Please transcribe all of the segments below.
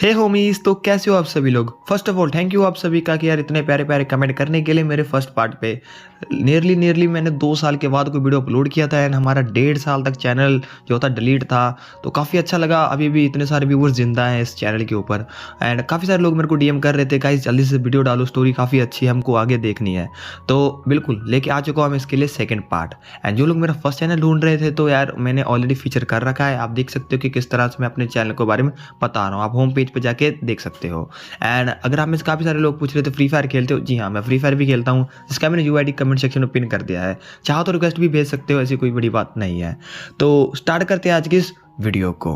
हे homies, तो कैसे हो आप सभी लोग। First of all thank you आप सभी का कि यार इतने प्यारे प्यारे कमेंट करने के लिए मेरे फर्स्ट पार्ट पे। नियरली मैंने 2 साल के बाद कोई वीडियो अपलोड किया था एंड हमारा 1.5 साल तक चैनल जो था डिलीट था। तो काफ़ी अच्छा लगा, अभी भी इतने सारे व्यूवर्स जिंदा हैं इस चैनल के ऊपर। एंड काफ़ी सारे लोग मेरे को डीएम कर रहे थे गाइस जल्दी से वीडियो डालो, स्टोरी काफ़ी अच्छी है, हमको आगे देखनी है। तो बिल्कुल लेके आ चुका हूँ हम इसके लिए सेकेंड पार्ट। एंड जो लोग मेरा फर्स्ट चैनल ढूंढ रहे थे तो यार मैंने ऑलरेडी फीचर कर रखा है। आप देख सकते हो कि किस तरह से मैं अपने चैनल के बारे में बता रहा हूँ, आप होम पेज पे जाके देख सकते हो। एंड अगर आप में से काफ़ी सारे लोग पूछ रहे थे फ्री फायर खेलते हो, जी हाँ मैं फ्री फायर भी खेलता हूँ, जिसका मैंने यूआईडी कमेंट सेक्शन में पिन कर दिया है। चाहो तो रिक्वेस्ट भी भेज सकते हो, ऐसी कोई बड़ी बात नहीं है। तो स्टार्ट करते हैं आज की इस वीडियो को।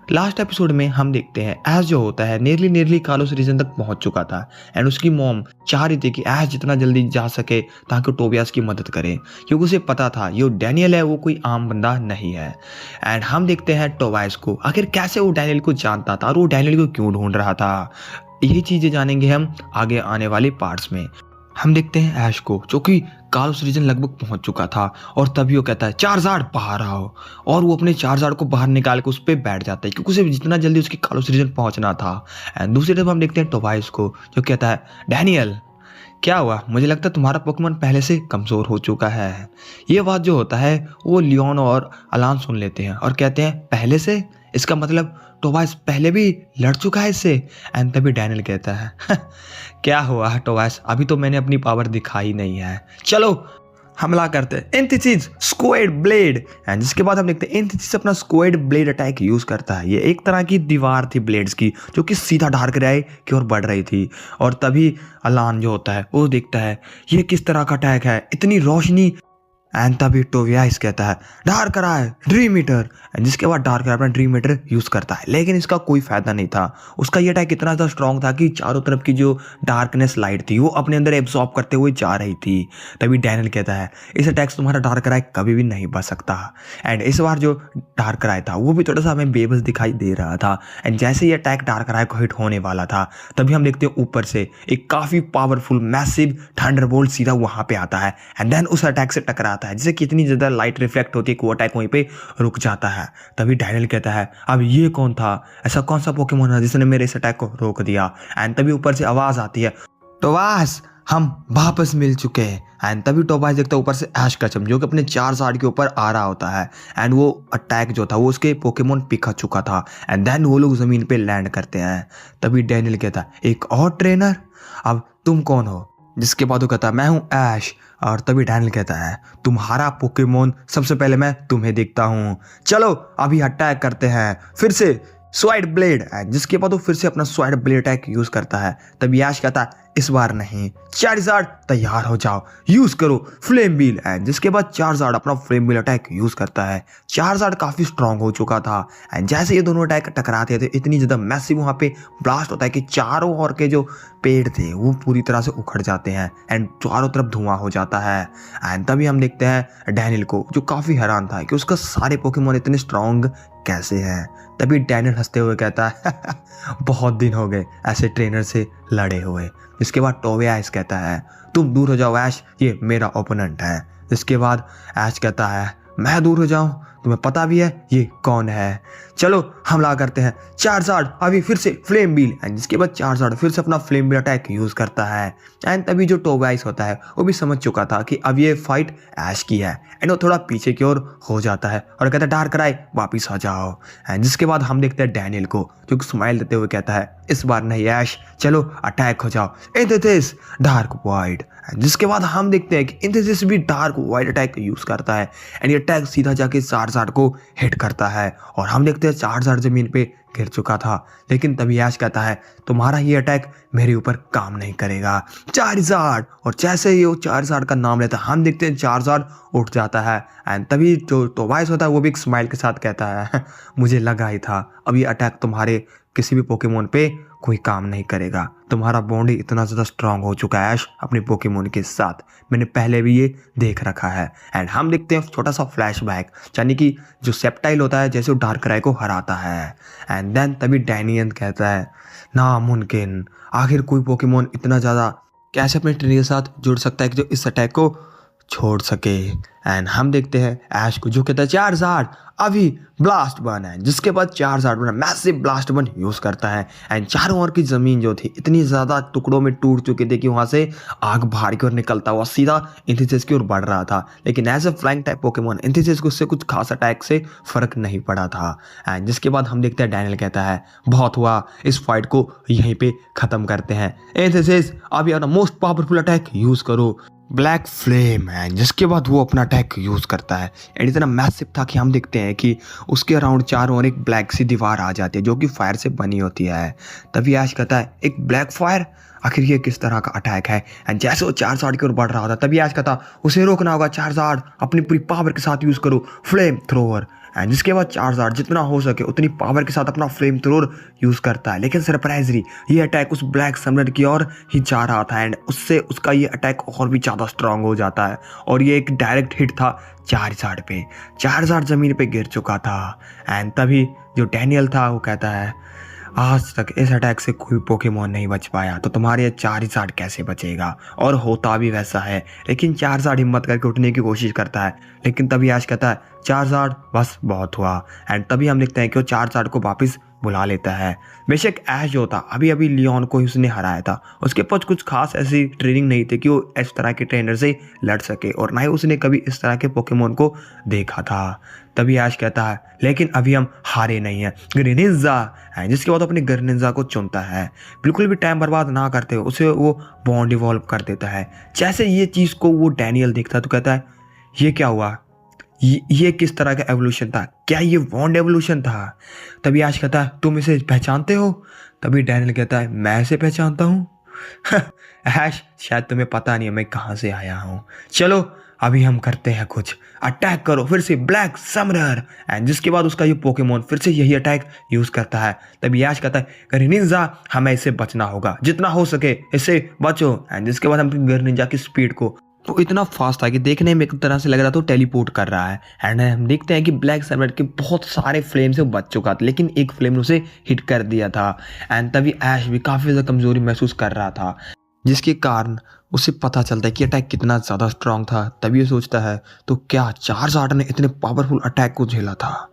लास्ट एपिसोड में हम देखते हैं ऐश जो होता है नियरली कालोस रीजन तक पहुंच चुका था एंड उसकी मॉम चाह रही थी कि ऐश जितना जल्दी जा सके ताकि टोबियास की मदद करे, क्योंकि उसे पता था ये डैनियल है वो कोई आम बंदा नहीं है। एंड हम देखते हैं टोबियास को, आखिर कैसे वो डैनियल को जानता था और वो डैनियल को क्यों ढूंढ रहा था। यही चीजें जानेंगे हम आगे आने वाले पार्ट्स में। हम देखते हैं ऐश को जो कि कालोस रीजन लगभग पहुंच चुका था और तभी वो कहता है चार्जार्ड बाहर आओ, और वो अपने चार्जार्ड को बाहर निकाल के उस पर बैठ जाता है क्योंकि उसे जितना जल्दी उसकी कालोस रीजन पहुंचना था। एंड दूसरी तरफ हम देखते हैं टोबियास को जो कहता है डैनियल क्या हुआ, मुझे लगता है तुम्हारा पोकेमॉन पहले से कमज़ोर हो चुका है। ये बात जो होता है वो लियोन और अलान सुन लेते हैं और कहते हैं पहले से, इसका मतलब टोबियास पहले भी लड़ चुका है इससे। एंड तभी डैनियल कहता है क्या हुआ टोबियास, अभी तो मैंने अपनी पावर दिखाई नहीं है, चलो हमला करते हैं। एंथीसीज स्क्वाड ब्लेड। एंड जिसके बाद हम देखते हैं एंथीसीज अपना स्क्वाड ब्लेड अटैक यूज करता है। ये एक तरह की दीवार थी ब्लेड्स की जो कि सीधा डार्क राय की ओर बढ़ रही थी। और तभी अलान जो होता है वो देखता है ये किस तरह का अटैक है, इतनी रोशनी। एंड तभी टोबियास कहता है डार्क आय ड्रीम मीटर। जिसके बाद डार्क आय अपना ड्रीम मीटर यूज करता है, लेकिन इसका कोई फायदा नहीं था। उसका ये अटैक इतना ज़्यादा स्ट्रॉन्ग था कि चारों तरफ की जो डार्कनेस लाइट थी वो अपने अंदर एब्जॉर्ब करते हुए जा रही थी। तभी डैनियल कहता है इस अटैक से तुम्हारा डार्क आय कभी भी नहीं बच सकता। एंड इस बार जो डार्क आय था वो भी थोड़ा सा हमें बेबस दिखाई दे रहा था। एंड जैसे ये अटैक डार्क आय को हिट होने वाला था तभी हम देखते हैं ऊपर से एक काफ़ी पावरफुल मैसिव थंडरबोल्ट सीधा वहाँ पे आता है एंड देन उस अटैक से टकराता है, जिससे कितनी ज़्यादा लाइट रिफ्लेक्ट होती है कि वो अटैक वहीं पे रुक जाता है। तभी डैनियल कहता है अब ये कौन था, ऐसा कौन सा पोकेमॉन है जिसने मेरे इस अटैक को रोक दिया। एंड तभी ऊपर से आवाज़ आती है टोबियास हम वापस मिल चुके हैं। एंड तभी टोबियास देखता है ऊपर से ऐश कचम जो कि अपने चार्जार्ड के ऊपर आ रहा होता है। एंड वो अटैक जो था वो उसके पोकेमॉन पे खा चुका था। एंड देन वो लोग ज़मीन पे लैंड करते हैं। तभी डैनियल कहता है एक और ट्रेनर, अब तुम कौन हो। जिसके बाद वो कहता है मैं हूँ ऐश। और तभी डैनियल कहता है तुम्हारा पोकेमॉन सबसे पहले मैं तुम्हें देखता हूँ, चलो अभी अटैक करते हैं फिर से स्वाइड ब्लेड। जिसके बाद वो फिर से अपना स्वाइड ब्लेड अटैक यूज करता है। तभी ऐश कहता है इस बार नहीं, चार्जार्ड तैयार हो जाओ, यूज करो फ्लेम व्हील। एंड जिसके बाद चार्जार्ड अपना फ्लेम व्हील अटैक यूज करता है। चार्जार्ड काफी स्ट्रांग हो चुका था। एंड जैसे ये दोनों अटैक टकराते थे इतनी ज्यादा मैसिव वहां पे ब्लास्ट होता है कि चारों ओर के जो पेड़ थे वो पूरी तरह से उखड़ जाते हैं एंड चारों तरफ धुआं हो जाता है। एंड तभी हम देखते हैं डैनियल को जो काफी हैरान था कि उसका सारे पोकेमॉन इतने स्ट्रांग कैसे हैं। तभी डैनियल हंसते हुए कहता है बहुत दिन हो गए ऐसे ट्रेनर से लड़े हुए। इसके बाद टोबियास कहता है तुम दूर हो जाओ ऐश, ये मेरा ओपोनेंट है। इसके बाद ऐश कहता है मैं दूर हो जाऊं, तुम्हें पता भी है ये कौन है, चलो हमला करते हैं। चार्जार्ड अभी फिर से फ्लेम व्हील। एंड जिसके बाद चार्जार्ड फिर से अपना फ्लेम व्हील अटैक यूज करता है। एंड तभी जो टोबियास होता है वो भी समझ चुका था कि अब ये फाइट ऐश की है। एंड वो थोड़ा पीछे की ओर हो जाता है और कहता है डार्क आय वापिस आ जाओ। एंड जिसके बाद हम देखते हैं डैनियल को जो स्माइल देते हुए कहता है इस बार नहीं ऐश, चलो अटैक हो जाओ एंथीसिस डार्क वाइड। जिसके बाद हम देखते हैं कि एंथीसिस भी डार्क वाइड अटैक यूज करता है। एंड ये अटैक सीधा जाके चार्जार्ड को हिट करता है और हम देखते हैं चार्जार्ड जमीन पे गिर चुका था। लेकिन तभी ऐश कहता है तुम्हारा ये अटैक मेरे ऊपर काम नहीं करेगा, चार्जार्ड। और जैसे ही वो चार्जार्ड का नाम लेता है हम देखते हैं चार्जार्ड उठ जाता है। एंड तभी जो टोबियास होता है वो भी एक स्माइल के साथ कहता है मुझे लगा ही था अब ये अटैक तुम्हारे किसी भी पोकेमॉन पे कोई काम नहीं करेगा, तुम्हारा बॉन्ड ही इतना ज़्यादा स्ट्रांग हो चुका है ऐश अपने पोकेमॉन के साथ, मैंने पहले भी ये देख रखा है। एंड हम देखते हैं छोटा सा फ्लैशबैक, यानी कि जो सेप्टाइल होता है जैसे वो डार्क राय को हराता है। एंड देन तभी डैनियल कहता है नामुमकिन, आखिर कोई पोकेमॉन इतना ज़्यादा कैसे अपने ट्रेनर के साथ जुड़ सकता है कि जो इस अटैक को छोड़ सके। एंड हम देखते हैं ऐश को जो कहता है चार्जार्ड अभी ब्लास्ट बन है, जिसके बाद चार्जार्ड बना मैसिव ब्लास्ट बन यूज करता है। एंड चारों ओर की जमीन जो थी इतनी ज्यादा टुकड़ों में टूट चुकी थी कि वहां से आग बाहर की ओर निकलता हुआ सीधा एंथिसिस की ओर बढ़ रहा था। लेकिन as a flying type Pokemon एंथिसिस को उससे कुछ खास अटैक से फर्क नहीं पड़ा था। एंड जिसके बाद हम देखते हैं डैनियल कहता है बहुत हुआ, इस फाइट को यहीं पे खत्म करते हैं। एंथिसिस अभी अपना मोस्ट पावरफुल अटैक यूज करो, ब्लैक फ्लेम है। जिसके बाद वो अपना अटैक यूज करता है एंड इतना मैसिव था कि हम देखते हैं कि उसके अराउंड चारों ओर एक ब्लैक सी दीवार आ जाती है जो कि फायर से बनी होती है। तभी ऐश कहता है एक ब्लैक फायर, आखिर ये किस तरह का अटैक है। एंड जैसे वो चार्जार्ड की ओर बढ़ रहा था तभी ऐश कहता उसे रोकना होगा, चार्जार्ड अपनी पूरी पावर के साथ यूज करो फ्लेम थ्रोवर। एंड जिसके बाद चार्जार्ड जितना हो सके उतनी पावर के साथ अपना फ्लेम थ्रोर यूज करता है। लेकिन सरप्राइजली ये अटैक उस ब्लैक समर की ओर ही जा रहा था एंड उससे उसका ये अटैक और भी ज़्यादा स्ट्रांग हो जाता है और ये एक डायरेक्ट हिट था चार्जार्ड पे। चार्जार्ड जमीन पे गिर चुका था। एंड तभी जो डैनियल था वो कहता है आज तक इस अटैक से कोई पोकेमोन नहीं बच पाया तो तुम्हारे चार्जार्ड कैसे बचेगा। और होता भी वैसा है। लेकिन चार्जार्ड हिम्मत करके उठने की कोशिश करता है। लेकिन तभी ऐश कहता है चार्जार्ड बस बहुत हुआ। एंड तभी हम देखते हैं कि वो चार्जार्ड को वापस बुला लेता है। बेशक ऐश जो था अभी अभी लियोन को ही उसने हराया था, उसके पास कुछ खास ऐसी ट्रेनिंग नहीं थी कि वो इस तरह के ट्रेनर से लड़ सके और ना ही उसने कभी इस तरह के पोकेमोन को देखा था। तभी ऐश कहता है लेकिन अभी हम हारे नहीं हैं, ग्रेनिंजा है। जिसके बाद अपने ग्रेनिंजा को चुनता है, बिल्कुल भी टाइम बर्बाद ना करते हुए उसे वो बॉन्ड इवॉल्व कर देता है। जैसे ये चीज़ को वो डैनियल देखता है तो कहता है ये क्या हुआ, ये किस तरह का एवोल्यूशन था, क्या ये बॉन्ड एवोल्यूशन था। तभी ऐश कहता है तुम इसे पहचानते हो। तभी डैनियल कहता है मैं इसे पहचानता हूँ। ऐश शायद तुम्हें पता नहीं है मैं कहाँ से आया हूँ, चलो अभी हम करते हैं कुछ, अटैक करो फिर से ब्लैक समरर। एंड जिसके बाद उसका ये पोकेमोन फिर से यही अटैक यूज करता है। तभी ऐश कहता है ग्रेनिंजा हमें इससे बचना होगा, जितना हो सके इससे बचो। एंड जिसके बाद हम ग्रेनिंजा की स्पीड को वो इतना फास्ट था कि देखने में एक तरह से लग रहा था टेलीपोर्ट कर रहा है। एंड हम देखते हैं कि ब्लैक समर के बहुत सारे फ्लेम से बच चुका था लेकिन एक फ्लेम ने उसे हिट कर दिया था। एंड तभी ऐश भी काफ़ी ज़्यादा कमजोरी महसूस कर रहा था, जिसके कारण उसे पता चलता है कि अटैक कितना ज़्यादा स्ट्रांग था। तभी ये सोचता है तो क्या चार्जार्ड ने इतने पावरफुल अटैक को झेला था,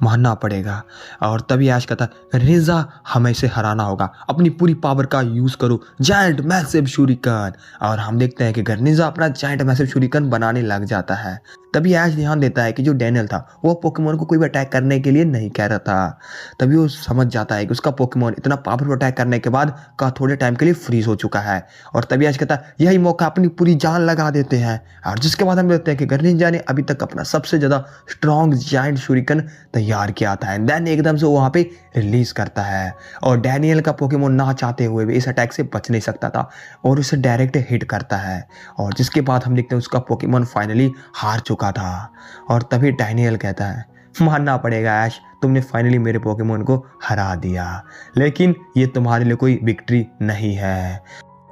मानना पड़ेगा। और तभी ऐश कहता है रेजा हमें इसे हराना होगा, अपनी पूरी पावर का यूज़ करो जायंट मैसिव शूरिकन। और हम देखते हैं कि ग्रेनिंजा अपना जायंट मैसिव शूरिकन बनाने लग जाता है। तभी ऐश ध्यान देता है कि जो डैनियल था वो पोकेमोन को कोई भी अटैक करने के लिए नहीं कह रहा था। तभी वो समझ जाता है कि उसका पोकेमोन इतना पावरफुल अटैक करने के बाद का थोड़े टाइम के लिए फ्रीज हो चुका है। और तभी ऐश कहता है यही मौका अपनी पूरी जान लगा देते हैं। और जिसके बाद हम देखते हैं कि ग्रेनिंजा ने अभी तक अपना सबसे ज़्यादा स्ट्रॉन्ग जायंट शूरिकन तैयार किया था एंड देन एकदम से वो वहाँ पे रिलीज करता है। और डैनियल का पोकेमोन ना चाहते हुए भी इस अटैक से बच नहीं सकता था और उसे डायरेक्ट हिट करता है। और जिसके बाद हम देखते हैं उसका पोकेमोन फाइनली हार चुका था। और तभी डैनियल कहता है मानना पड़ेगा ऐश तुमने फाइनली मेरे पोकेमोन को हरा दिया, लेकिन ये तुम्हारे लिए कोई विक्ट्री नहीं है,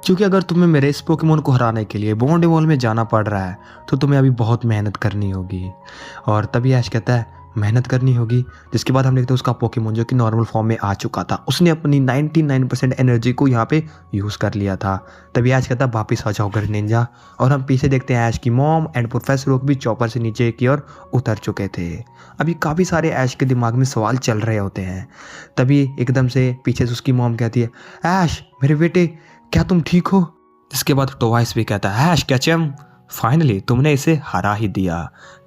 क्योंकि अगर तुम्हें मेरे इस पोकेमोन को हराने के लिए बॉन्ड वॉल में जाना पड़ रहा है तो तुम्हें अभी बहुत मेहनत करनी होगी। और तभी ऐश कहता है मेहनत करनी होगी। जिसके बाद हम देखते हैं उसका पोकेमोन जो कि नॉर्मल फॉर्म में आ चुका था, उसने अपनी 99% एनर्जी को यहाँ पे यूज़ कर लिया था। तभी ऐश कहता है वापिस आ जाओ ग्रेनिंजा। और हम पीछे देखते हैं ऐश की मॉम एंड प्रोफेसर ओक भी चॉपर से नीचे की ओर उतर चुके थे। अभी काफ़ी सारे ऐश के दिमाग में सवाल चल रहे होते हैं। तभी एकदम से पीछे से उसकी मॉम कहती है ऐश मेरे बेटे क्या तुम ठीक हो। जिसके बाद टोवाइस भी कहता है ऐश कैचम फाइनली तुमने इसे हरा ही दिया।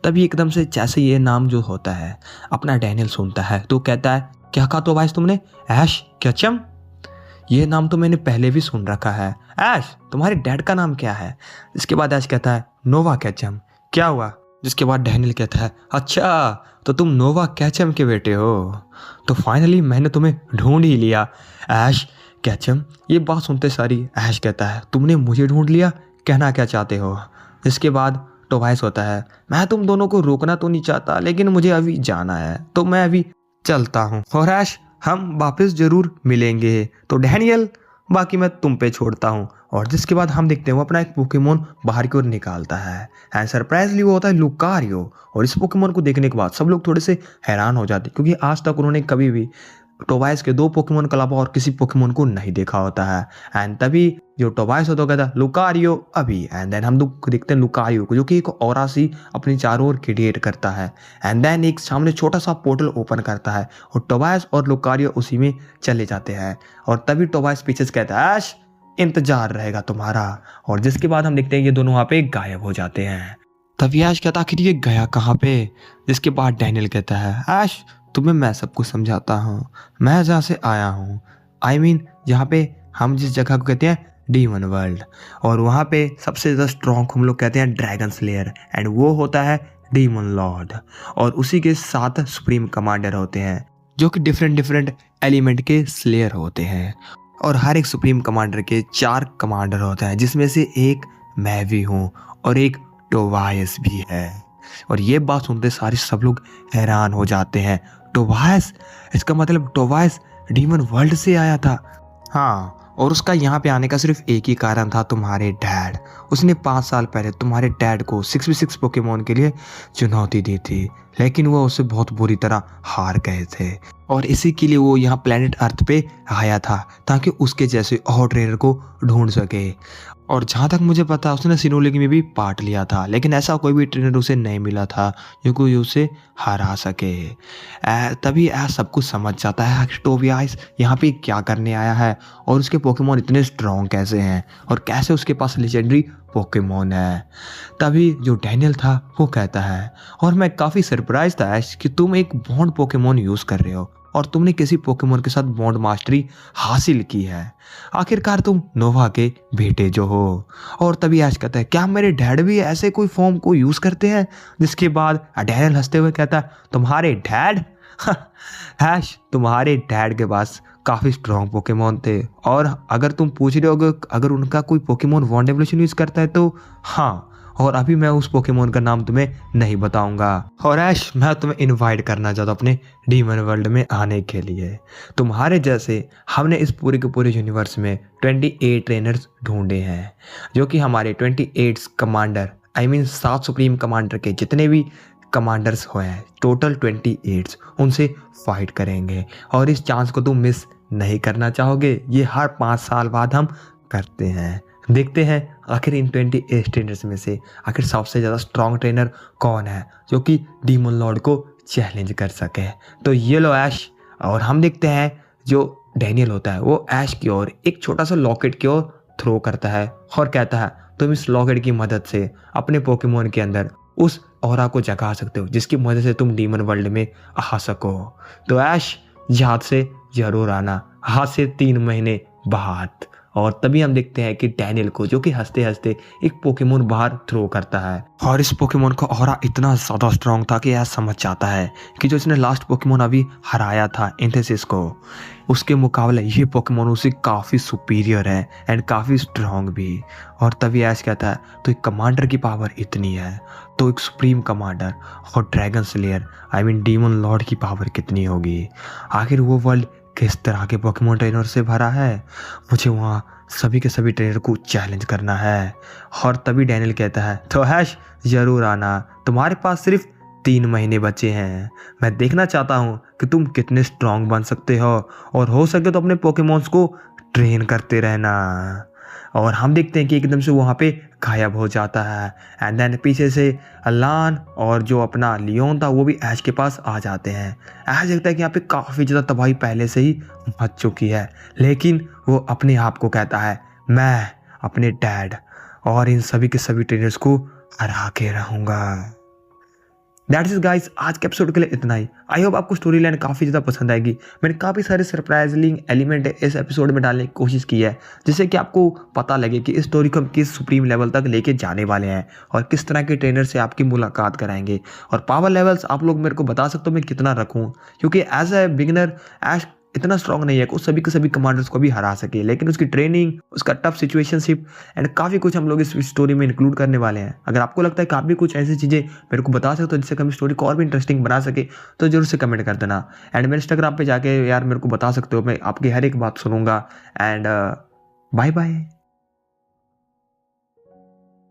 तभी एकदम से जैसे ये नाम जो होता है अपना डैनियल सुनता है तो कहता है क्या कहा टोवाइस तुमने, ऐश कैचम, ये नाम तो मैंने पहले भी सुन रखा है। ऐश तुम्हारे डैड का नाम क्या है। इसके बाद ऐश कहता है नोवा कैचम। क्या हुआ। जिसके बाद डैनियल कहता है अच्छा तो तुम नोवा कैचम के बेटे हो, तो फाइनली मैंने तुम्हें ढूंढ ही लिया ऐश कैचम। ये बात सुनते सारी ऐश कहता है तुमने मुझे ढूंढ लिया, कहना क्या चाहते हो। इसके बाद टोवाइस होता है मैं तुम दोनों को रोकना तो नहीं चाहता लेकिन मुझे अभी जाना है तो मैं अभी चलता हूँ और ऐश हम वापस जरूर मिलेंगे। तो डैनियल बाकी मैं तुम पे छोड़ता हूँ। और जिसके बाद हम देखते हैं वो अपना एक पोकेमोन बाहर की ओर निकालता है एंड सरप्राइजली वो होता है लुकारियो। और इस पोकेमोन को देखने के बाद सब लोग थोड़े से हैरान हो जाते क्योंकि आज तक उन्होंने कभी भी टोबाइस के 2 पोकेमोन के अलावा और किसी पोकेमोन को नहीं देखा होता है। एंड तभी जो टोबाइस होता है कहता है लुकारियो अभी। एंड देन हम लोग देखते हैं लुकारियो को जो कि एक ऑरा सी अपनी चारों ओर क्रिएट करता है। एंड देन एक सामने छोटा सा पोर्टल ओपन करता है और टोबाइस और लुकारियो उसी में चले जाते हैं। और तभी टोबाइस पीछे से कहता है ऐश इंतजार रहेगा तुम्हारा। और जिसके बाद हम देखते हैं ये दोनों वहाँ पे गायब हो जाते हैं। तभी ऐश कहता आखिर ये गया कहाँ पे। जिसके बाद डैनियल कहता है ऐश तुम्हें मैं सब कुछ समझाता हूँ, मैं जहाँ से आया हूँ आई मीन जहाँ पे हम जिस जगह को कहते हैं डीमन वर्ल्ड, और वहाँ पे सबसे ज़्यादा स्ट्रॉन्ग हम लोग कहते हैं ड्रैगन स्लेयर, एंड वो होता है डीमन लॉर्ड। और उसी के 7 सुप्रीम कमांडर होते हैं जो कि डिफरेंट एलिमेंट के स्लेयर होते हैं। और हर एक सुप्रीम कमांडर के 4 कमांडर होते हैं जिसमें से एक मैं भी हूँ और एक टोबाइस भी है। और ये बात सुनते सारे सब लोग हैरान हो जाते हैं। टोबाइस, इसका मतलब टोबाइस डीमन वर्ल्ड से आया था। हाँ, और उसका यहाँ पे आने का सिर्फ एक ही कारण था, तुम्हारे डैड। उसने 5 साल पहले तुम्हारे डैड को 6v6 पोकेमोन के लिए चुनौती दी थी, लेकिन वो उससे बहुत बुरी तरह हार गए थे। और इसी के लिए वो यहाँ प्लेनेट अर्थ पे आया था ताकि उसके जैसे और ट्रेनर को ढूंढ सके। और जहाँ तक मुझे पता उसने सिनोलिंग में भी पार्ट लिया था, लेकिन ऐसा कोई भी ट्रेनर उसे नहीं मिला था जो कोई उसे हरा सके। तभी सब कुछ समझ जाता है टोबाइस यहाँ पे क्या करने आया है और उसके पोकेमोन इतने स्ट्रॉन्ग कैसे हैं और कैसे उसके पास लेजेंडरी पोकेमोन है। तभी जो डैनियल था वो कहता है और मैं काफ़ी सरप्राइज था ऐश कि तुम एक बॉन्ड पोकेमोन यूज़ कर रहे हो और तुमने किसी पोकेमोन के साथ बॉन्ड मास्टरी हासिल की है। आखिरकार तुम नोवा के बेटे जो हो। और तभी ऐश कहता है क्या मेरे डैड भी ऐसे कोई फॉर्म को यूज़ करते हैं। जिसके बाद डैनियल हंसते हुए कहता है तुम्हारे डैड ऐश तुम्हारे डैड के पास काफ़ी स्ट्रॉन्ग पोकेमोन थे, और अगर तुम पूछ रहे हो अगर उनका कोई पोकेमोन बॉन्ड एवोल्यूशन यूज़ करता है तो हाँ, और अभी मैं उस पोकेमोन का नाम तुम्हें नहीं बताऊंगा। और ऐश मैं तुम्हें इनवाइट करना चाहता हूँ अपने डीमन वर्ल्ड में आने के लिए। तुम्हारे जैसे हमने इस पूरे के पूरे यूनिवर्स में 28 ट्रेनर्स ढूंढे हैं जो कि हमारे 28 commander I mean 7 supreme commander के जितने भी कमांडर्स हुए हैं टोटल 28 उनसे फाइट करेंगे। और इस चांस को तुम मिस नहीं करना चाहोगे। ये हर 5 साल बाद हम करते हैं। देखते हैं आखिर इन 28 ट्रेनर्स में से आखिर सबसे ज़्यादा स्ट्रॉन्ग ट्रेनर कौन है जो कि डीमन लॉर्ड को चैलेंज कर सके। तो ये लो ऐश। और हम देखते हैं जो डैनियल होता है वो ऐश की ओर एक छोटा सा लॉकेट की ओर थ्रो करता है और कहता है तुम इस लॉकेट की मदद से अपने पोकेमोन के अंदर उस ऑरा को जगा सकते हो जिसकी मदद से तुम डीमन वर्ल्ड में आ सको। तो ऐश याद से जरूर आना आज से 3 महीने बाद। और तभी हम देखते हैं कि डैनियल को जो कि हंसते हंसते एक पोकेमोन बाहर थ्रो करता है और इस पोकेमोन का ऑरा इतना ज़्यादा स्ट्रॉन्ग था कि यह समझ जाता है कि जो इसने लास्ट पोकेमोन अभी हराया था एंथेसिस को, उसके मुकाबले ये पोकेमोन उसे काफ़ी सुपीरियर है एंड काफ़ी स्ट्रॉन्ग भी। और तभी ऐश कहता है तो एक कमांडर की पावर इतनी है तो एक सुप्रीम कमांडर और dragon slayer I mean demon Lord की पावर कितनी होगी। आखिर वो वर्ल्ड किस तरह के पोकेमोन ट्रेनर से भरा है। मुझे वहाँ सभी के सभी ट्रेनर को चैलेंज करना है। और तभी डैनियल कहता है तो ऐश ज़रूर आना, तुम्हारे पास सिर्फ 3 महीने बचे हैं। मैं देखना चाहता हूँ कि तुम कितने स्ट्रॉन्ग बन सकते हो और हो सके तो अपने पोकेमोन्स को ट्रेन करते रहना। और हम देखते हैं कि एकदम से वहाँ पे गायब हो जाता है। एंड देन पीछे से अलान और जो अपना लियोन था वो भी ऐश के पास आ जाते हैं। ऐश देखता है कि यहाँ पे काफ़ी ज़्यादा तबाही पहले से ही मच चुकी है, लेकिन वो अपने आप को कहता है मैं अपने डैड और इन सभी के सभी ट्रेनर्स को हरा के रहूँगा। दैट्स इट गाइस, आज के एपिसोड के लिए इतना ही। आई होप आपको स्टोरी लाइन काफ़ी ज़्यादा पसंद आएगी। मैंने काफ़ी सारे सरप्राइजिंग एलिमेंट इस एपिसोड में डालने की कोशिश की है जिससे कि आपको पता लगे कि इस स्टोरी को हम किस सुप्रीम लेवल तक लेके जाने वाले हैं और किस तरह के ट्रेनर से आपकी मुलाकात कराएंगे। और पावर लेवल्स आप लोग मेरे को बता सकते हो मैं कितना रखूँ, क्योंकि एज ए बिगिनर ऐश इतना स्ट्रॉन्ग नहीं है कि उस सभी के सभी कमांडर्स को भी हरा सके, लेकिन उसकी ट्रेनिंग, उसका टफ सिचुएशनशिप एंड काफ़ी कुछ हम लोग इस स्टोरी में इंक्लूड करने वाले हैं। अगर आपको लगता है कि आप भी कुछ ऐसी चीज़ें मेरे को बता सकते हो जिससे हम स्टोरी को और भी इंटरेस्टिंग बना सके तो जरूर से कमेंट कर देना। एंड मेरे इंस्टाग्राम पे जाके यार मेरे को बता सकते हो, मैं आपकी हर एक बात सुनूंगा। And bye bye.